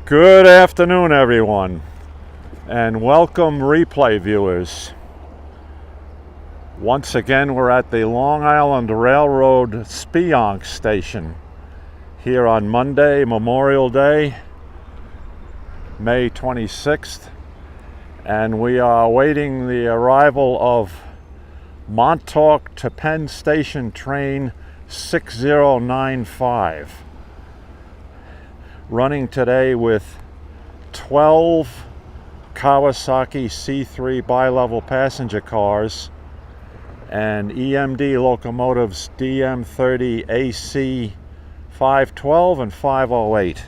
Good afternoon, everyone, and welcome replay viewers. Once again, we're at the Long Island Railroad Speonk station here on Monday, Memorial Day, May 26th, and we are awaiting the arrival of Montauk to Penn Station train 6095. Running today with 12 Kawasaki C3 bi-level passenger cars and EMD locomotives DM30 AC 512 and 508.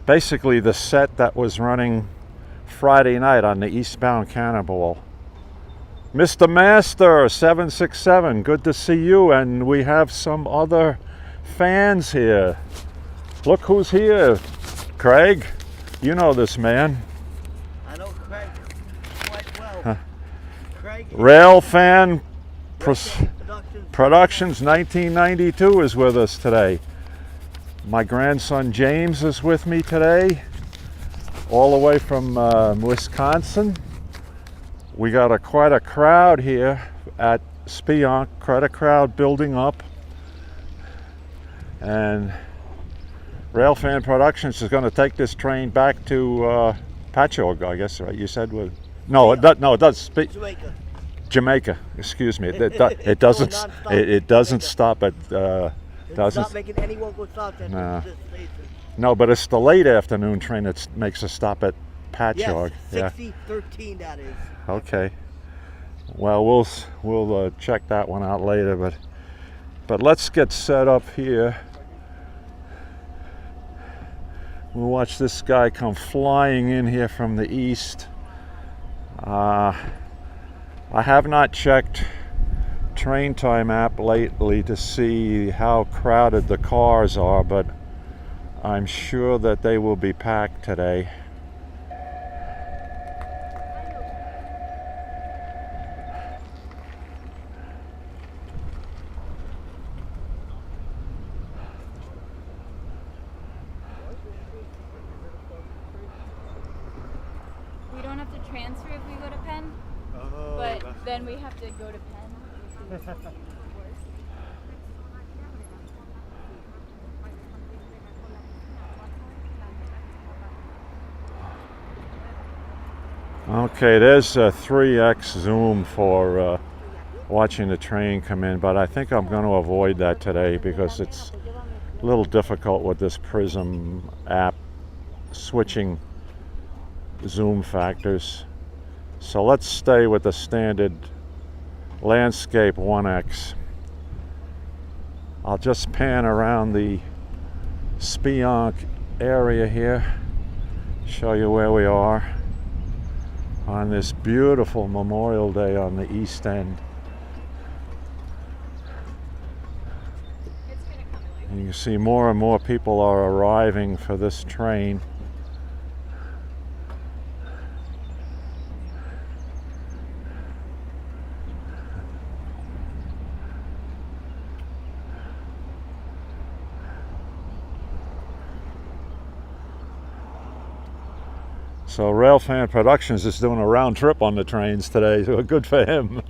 Basically the set that was running Friday night on the eastbound Cannonball. Mr. Master 767, good to see you, and we have some other fans here. Look who's here. Craig, you know this man. I know Craig quite well. Huh. Craig Rail Fan Productions 1992 is with us today. My grandson James is with me today, all the way from Wisconsin. We got quite a crowd here at Speonk, quite a crowd building up. And Railfan Productions is going to take this train back to Patchogue, I guess, right? You said with it does Jamaica. Excuse me. It doesn't stop at It's not making any local stops at this station. No, but it's the late afternoon train that makes a stop at Patchogue. Yes, 6013 that is. Okay. Well, we'll check that one out later, but let's get set up here. We'll watch this guy come flying in here from the east. I have not checked Train Time app lately to see how crowded the cars are, but I'm sure that they will be packed today. We don't have to transfer if we go to Penn, but then we have to go to Penn. Okay, there's a 3x zoom for watching the train come in, but I think I'm going to avoid that today because it's a little difficult with this Prism app switching zoom factors. So let's stay with the standard landscape 1x. I'll just pan around the Speonk area here, show you where we are on this beautiful Memorial Day on the East End. And you can see more and more people are arriving for this train. So Railfan Productions is doing a round trip on the trains today, so good for him.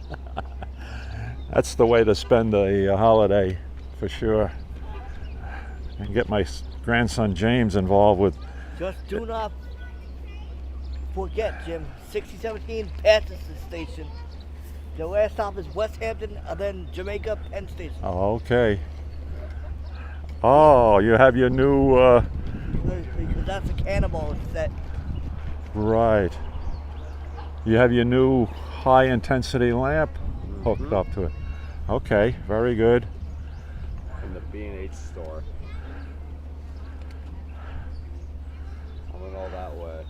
That's the way to spend a holiday, for sure. And get my grandson James involved with. Just do not forget, Jim, 6017 passes the station. The last stop is West Hampton, and then Jamaica Penn Station. Oh, okay. Oh, you have your new... Because that's a Cannonball set. Right. You have your new high-intensity lamp hooked up to it. Okay, very good. In the B&H store. I went all that way.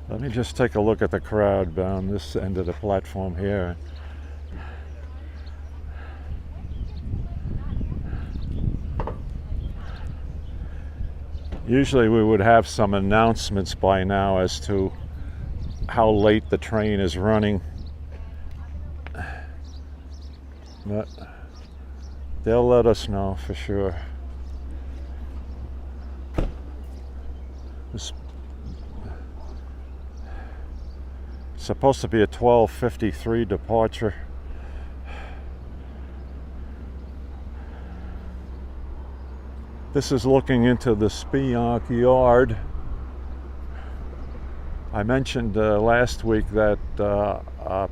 Let me just take a look at the crowd down this end of the platform here. Usually we would have some announcements by now as to how late the train is running. But they'll let us know for sure. supposed to be a 12:53 departure. This is looking into the Speonk yard. I mentioned last week that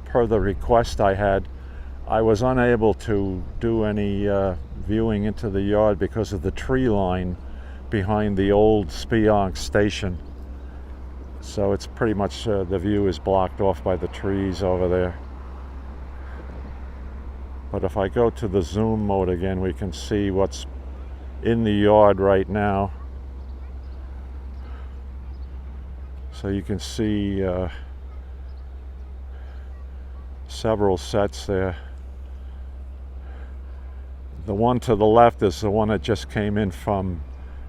per the request I had, I was unable to do any viewing into the yard because of the tree line behind the old Speonk station. So it's pretty much, the view is blocked off by the trees over there. But if I go to the zoom mode again, we can see what's in the yard right now. So you can see several sets there. The one to the left is the one that just came in from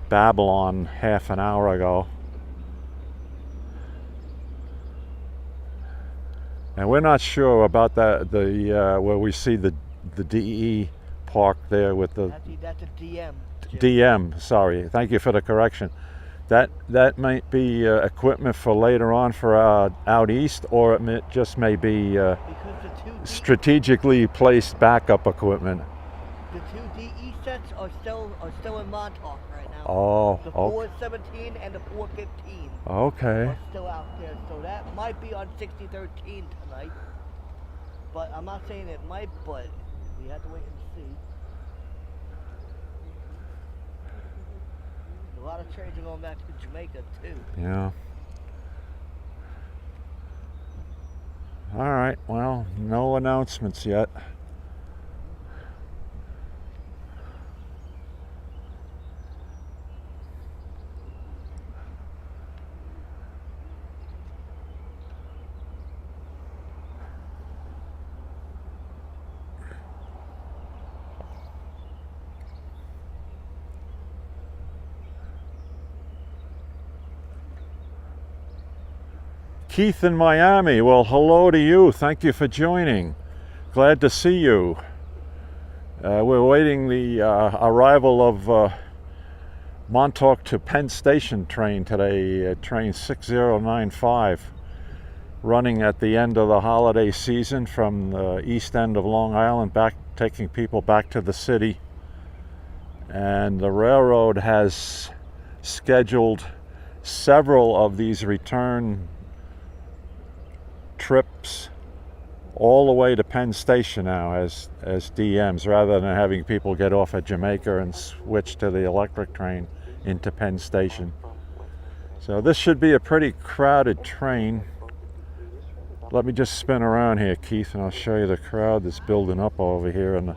Babylon half an hour ago. And we're not sure about that, where we see the DE park there with the That's a DM. Jim. DM. Sorry, thank you for the correction. That might be equipment for later on for out east, or it just may be Because the two strategically placed backup equipment. The two DE sets are still in Montauk right now. Oh, The oh, 417 and the 415 okay. are still out there, so that might be on 6013 tonight. But I'm not saying it might, but we have to wait and see. A lot of trains are going back to Jamaica too. Yeah. All right. Well, no announcements yet. Keith in Miami, well, hello to you. Thank you for joining. Glad to see you. We're waiting the arrival of Montauk to Penn Station train today, train 6095, running at the end of the holiday season from the east end of Long Island, taking people back to the city. And the railroad has scheduled several of these return trips all the way to Penn Station now as DMs, rather than having people get off at Jamaica and switch to the electric train into Penn Station. So this should be a pretty crowded train. Let me just spin around here, Keith, and I'll show you the crowd that's building up over here on the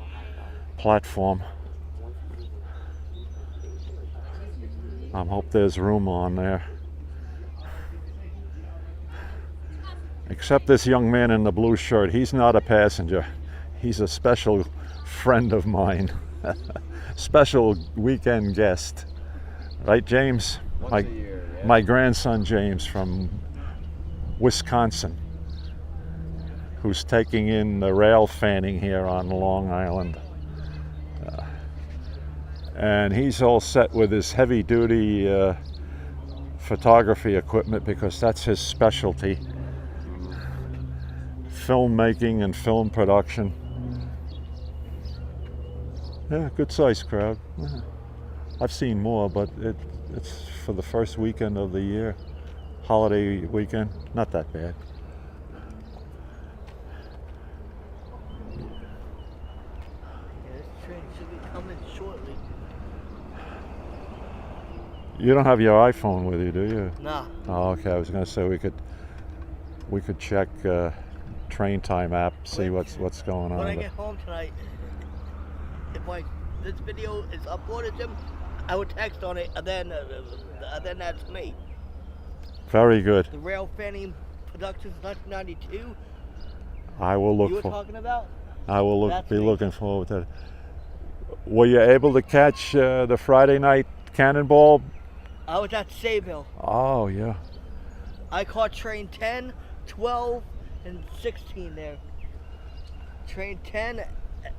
platform. I hope there's room on there. Except this young man in the blue shirt. He's not a passenger. He's a special friend of mine. Special weekend guest. Right, James? Once a year, yeah. My grandson, James, from Wisconsin, who's taking in the rail fanning here on Long Island. And he's all set with his heavy-duty photography equipment because that's his specialty. Filmmaking and film production. Yeah, good sized crowd. I've seen more, but it's for the first weekend of the year, holiday weekend, not that bad. Yeah, this train should be coming shortly. You don't have your iPhone with you, do you? Nah. Oh, okay. I was going to say we could check train time app, see what's going on. When I get home tonight, if this video is uploaded, Jim, I would text on it, and then that's me. Very good. The Rail Fanning Productions 1992. I will look You were for. talking about? I will That's be me. looking forward to it. Were you able to catch the Friday night Cannonball? I was at Sayville. Oh yeah. I caught train 10, 12, and 16 there. Train 10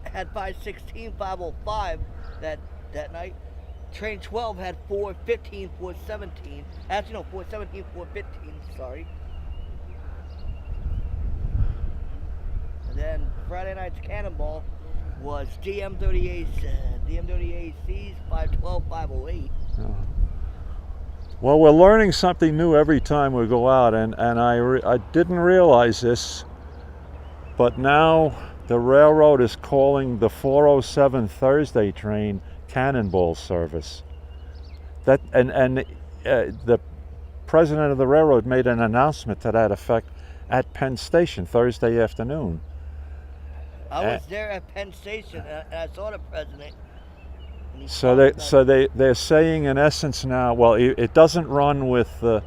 had 516, 505 that night. Train 12 had 415, 417. Actually, no, 417, 415, sorry. And then Friday night's Cannonball was DM38Cs 512 508. Well, we're learning something new every time we go out, and I didn't realize this, but now the railroad is calling the 407 Thursday train Cannonball service. The president of the railroad made an announcement to that effect at Penn Station Thursday afternoon. I was there at Penn Station and I saw the president. So they're saying in essence now, well, it doesn't run with the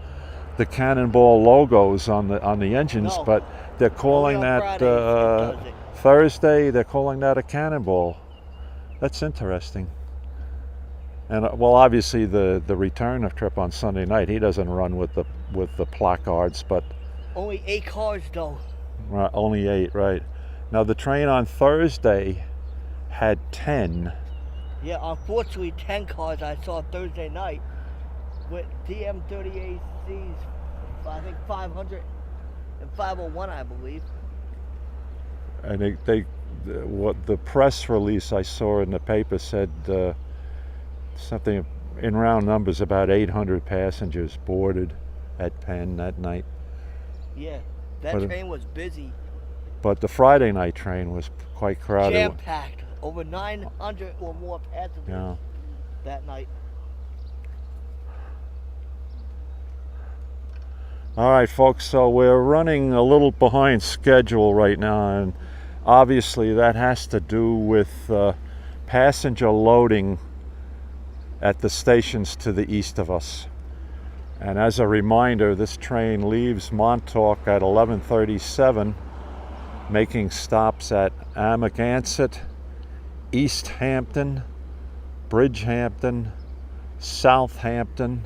Cannonball logos on the engines, No. but they're calling Only on that Fridays it does it. Thursday. They're calling that a Cannonball. That's interesting. And well, obviously the return of trip on Sunday night, he doesn't run with the placards, but Only 8 cars though. only 8, right? Now the train on Thursday had 10. Yeah, unfortunately 10 cars I saw Thursday night with DM38Cs, I think 500 and 501 I believe. And what the press release I saw in the paper said something in round numbers about 800 passengers boarded at Penn that night. Yeah, that train was busy. But the Friday night train was quite crowded. Jam-packed. Over 900 or more passengers that night. All right, folks, so we're running a little behind schedule right now, and obviously that has to do with passenger loading at the stations to the east of us. And as a reminder, this train leaves Montauk at 11:37, making stops at Amagansett, East Hampton, Bridgehampton, Southampton,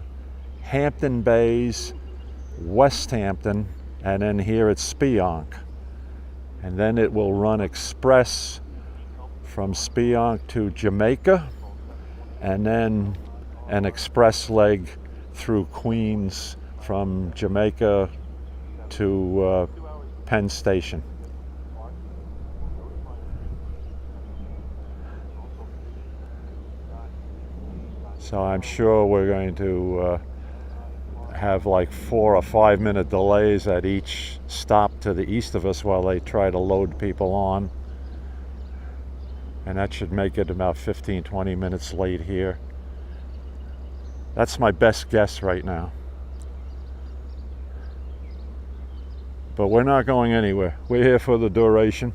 Hampton Bays, West Hampton, and then here at Speonk. And then it will run express from Speonk to Jamaica, and then an express leg through Queens from Jamaica to Penn Station. So I'm sure we're going to have like 4 or 5 minute delays at each stop to the east of us while they try to load people on. And that should make it about 15-20 minutes late here. That's my best guess right now. But we're not going anywhere. We're here for the duration.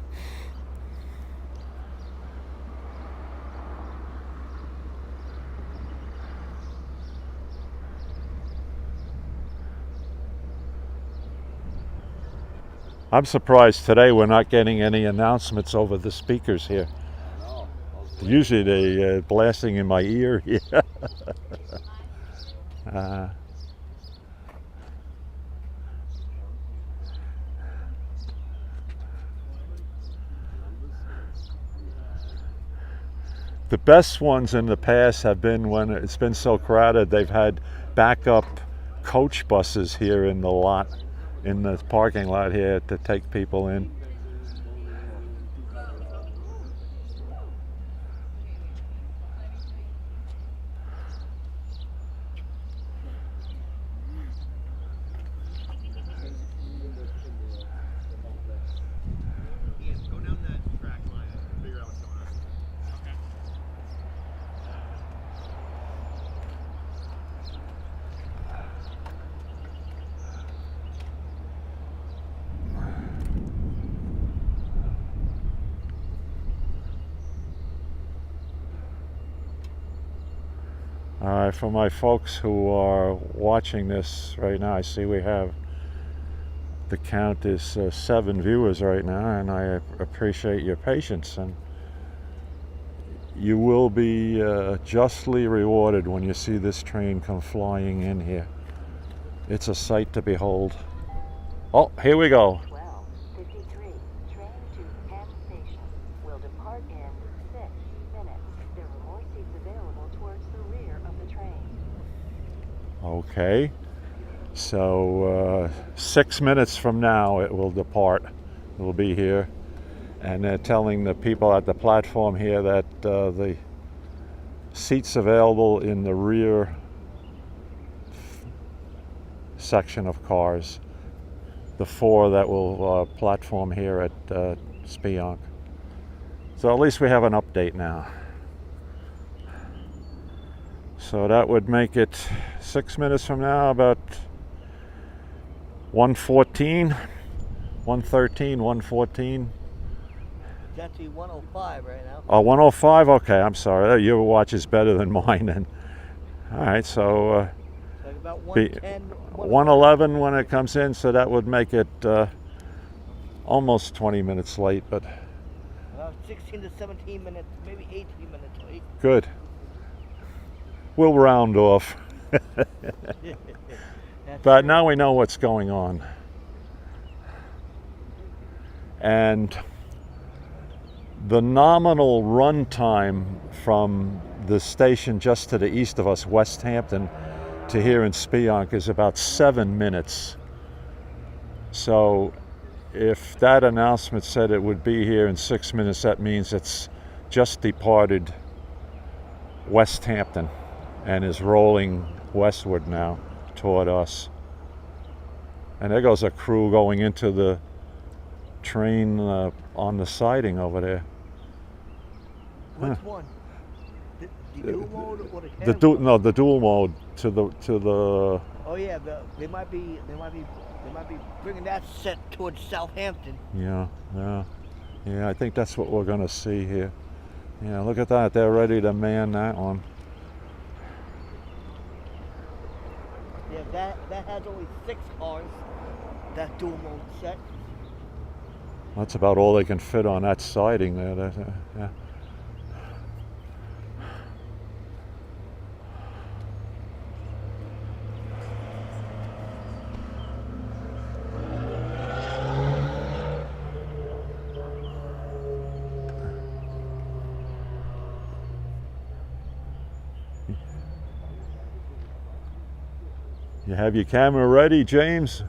I'm surprised today we're not getting any announcements over the speakers here. I know. Usually they blasting in my ear. Yeah. The best ones in the past have been when it's been so crowded they've had backup coach buses here in the lot, in the parking lot here to take people in. Go down that track line and figure out what's going on. Okay. All right, for my folks who are watching this right now, I see we have, the count is 7 viewers right now, and I appreciate your patience. And you will be justly rewarded when you see this train come flying in here. It's a sight to behold. Oh, here we go. 12:53. Train to Penn Station will depart in 6 minutes. There are more seats available towards the rear of the train. Okay. So 6 minutes from now it will depart. It will be here. And they're telling the people at the platform here that the seats available in the rear section of cars, the 4 that will platform here at Speonk. So at least we have an update now. So that would make it 6 minutes from now, about 1:14, 1:13, 1:14. It's actually 105 right now. Oh, 1:05? Okay, I'm sorry. Your watch is better than mine then. All right, so Like about be 110. 1:11 when it comes in, so that would make it almost 20 minutes late, but About 16 to 17 minutes, maybe 18 minutes late. good. We'll round off. But now we know what's going on. And the nominal run time from the station just to the east of us, West Hampton, to here in Speonk is about 7 minutes. So if that announcement said it would be here in 6 minutes, that means it's just departed West Hampton and is rolling westward now toward us. And there goes a crew going into the train on the siding over there. Which one? The dual mode or the The cab mode? no, the dual mode to the. Oh yeah, they might be bringing that set towards Southampton. Yeah. I think that's what we're gonna see here. Yeah, look at that. They're ready to man that one. Yeah, that has only 6 cars. That dual mode set. That's about all they can fit on that siding there. Yeah. You have your camera ready, James?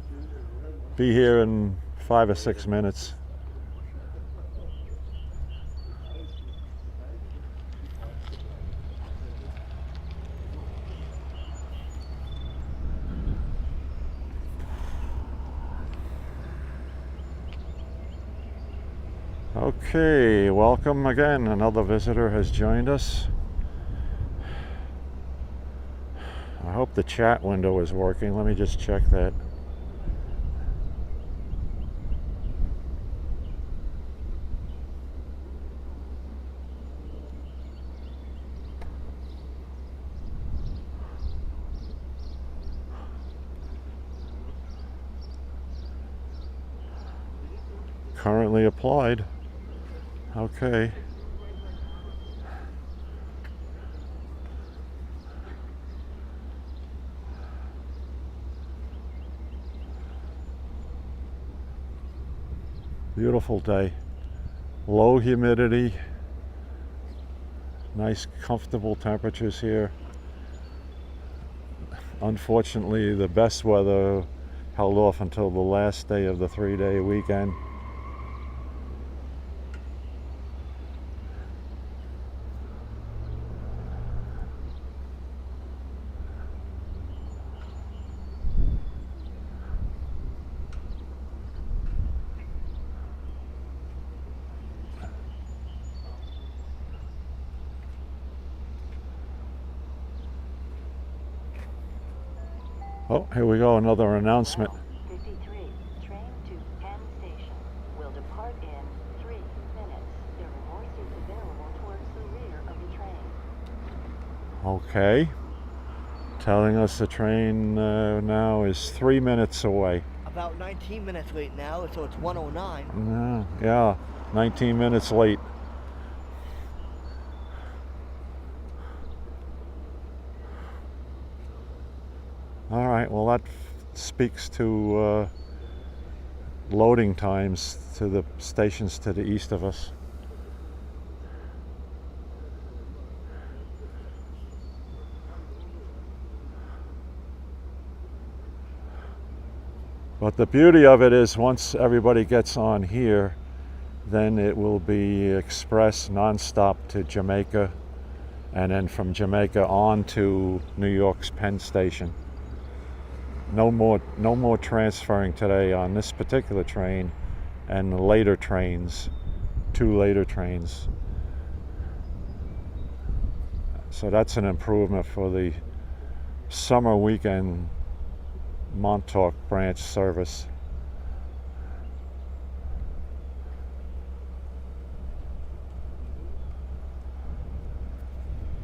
Be here in 5 or 6 minutes. Okay, welcome again. Another visitor has joined us. I hope the chat window is working. Let me just check that. Currently applied. Okay. Beautiful day. Low humidity. Nice comfortable temperatures here. Unfortunately, the best weather held off until the last day of the 3-day weekend. Oh, here we go, another announcement. 53, train to Penn Station will depart in 3 minutes. There are more seats available towards the rear of the train. Okay. Telling us the train now is 3 minutes away. About 19 minutes late now, so it's 109. Yeah, 19 minutes late. All right, well that speaks to loading times to the stations to the east of us. But the beauty of it is once everybody gets on here, Then it will be express nonstop to Jamaica, and then from Jamaica on to New York's Penn Station. No more transferring today on this particular train and the later trains, 2 later trains. So that's an improvement for the summer weekend Montauk branch service.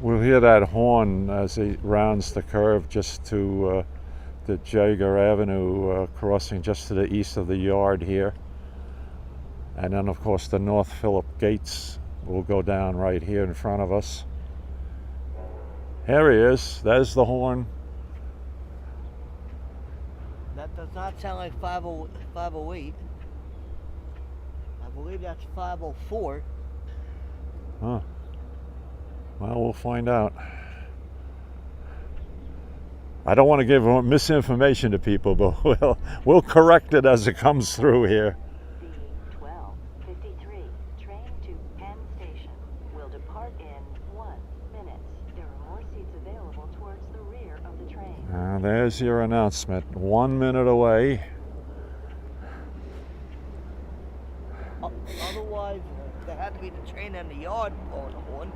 We'll hear that horn as he rounds the curve just to the Jager Avenue crossing just to the east of the yard here. And then of course the North Phillip gates will go down right here in front of us. Here he is. There's the horn. That does not sound like 508. I believe that's 504. Huh. Well, we'll find out. I don't want to give misinformation to people, but we'll correct it as it comes through here. The 12:53 train to Penn Station will depart in 1 minute. There are more seats available towards the rear of the train. There's your announcement. 1 minute away. Otherwise, there had to be the train in the yard blowing the horn.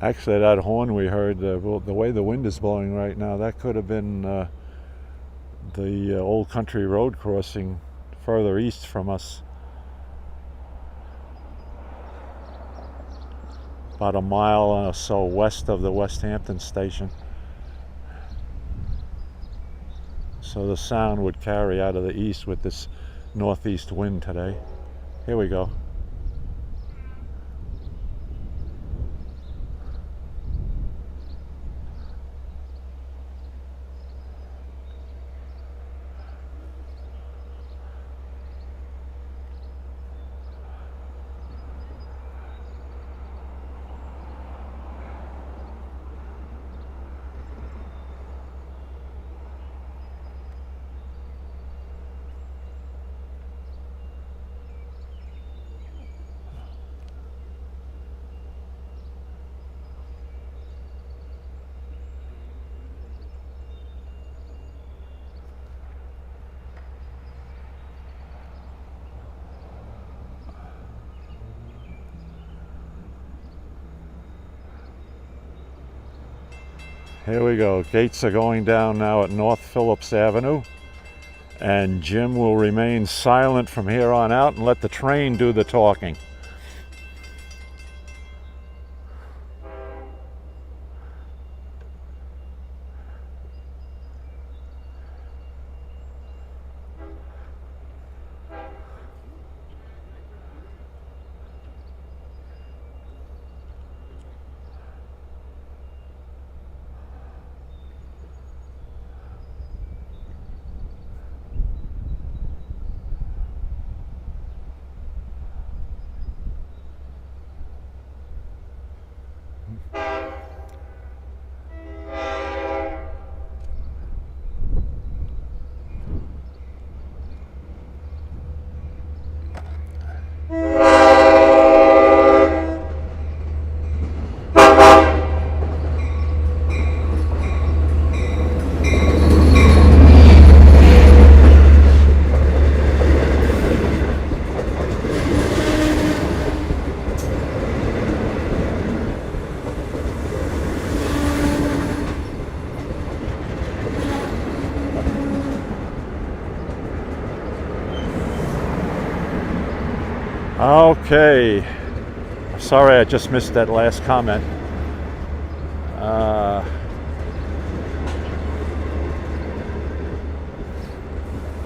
Actually, that horn we heard, the way the wind is blowing right now, that could have been the Old Country Road crossing further east from us. About a mile or so west of the West Hampton station. So the sound would carry out of the east with this northeast wind today. Here we go. Here we go. Gates are going down now at North Phillips Avenue, and Jim will remain silent from here on out and let the train do the talking. Okay, sorry I just missed that last comment.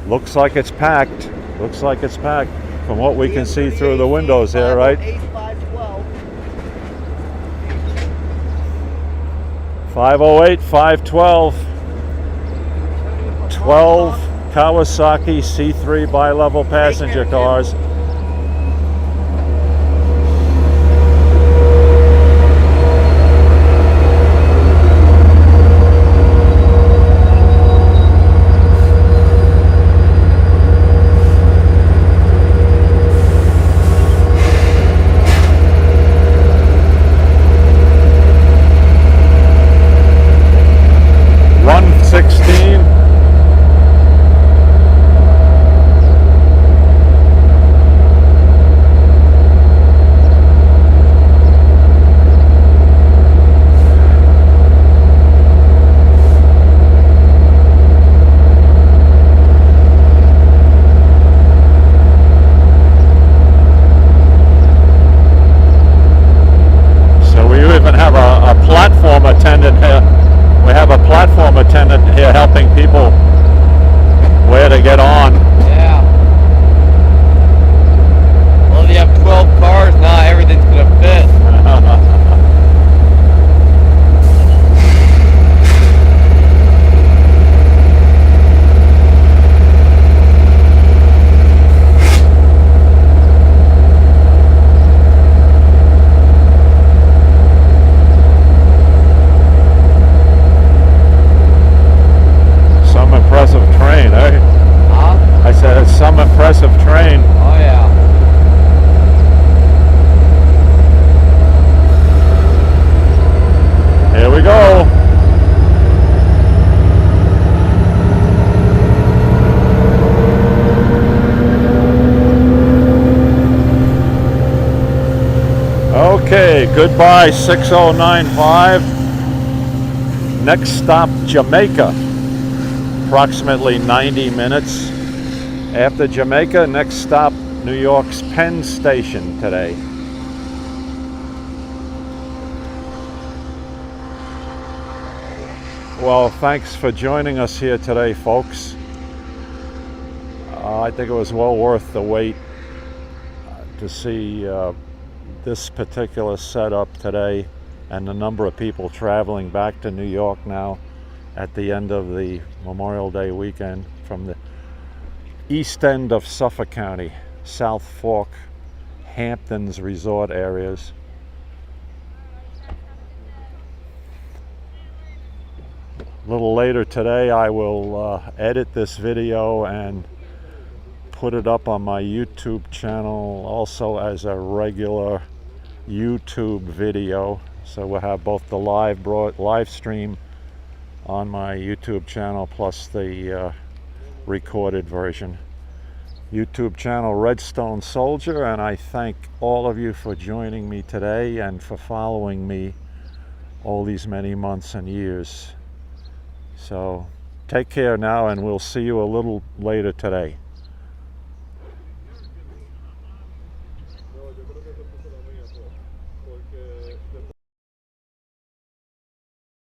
Looks like it's packed. Looks like it's packed from what we can see through the DM38C, windows here, right? 508, 512. 508, 512, 12 Kawasaki C3 bi-level passenger cars. Attendant here. We have a platform attendant here helping people where to get on. Yeah. Well, if you have 12 cars, not everything's gonna fit. Impressive train, eh? Huh? I said it's some impressive train. Oh yeah. Here we go. Okay, goodbye 6095. Next stop, Jamaica. Approximately 90 minutes. After Jamaica, next stop, New York's Penn Station today. Well, thanks for joining us here today, folks. I think it was well worth the wait to see this particular setup today and the number of people traveling back to New York now at the end of the Memorial Day weekend from the east end of Suffolk County, South Fork, Hamptons resort areas. A little later today I will edit this video and put it up on my YouTube channel also as a regular YouTube video. So we'll have both the live stream on my YouTube channel plus the recorded version. YouTube channel Redstone Soldier, and I thank all of you for joining me today and for following me all these many months and years. So take care now, and we'll see you a little later today.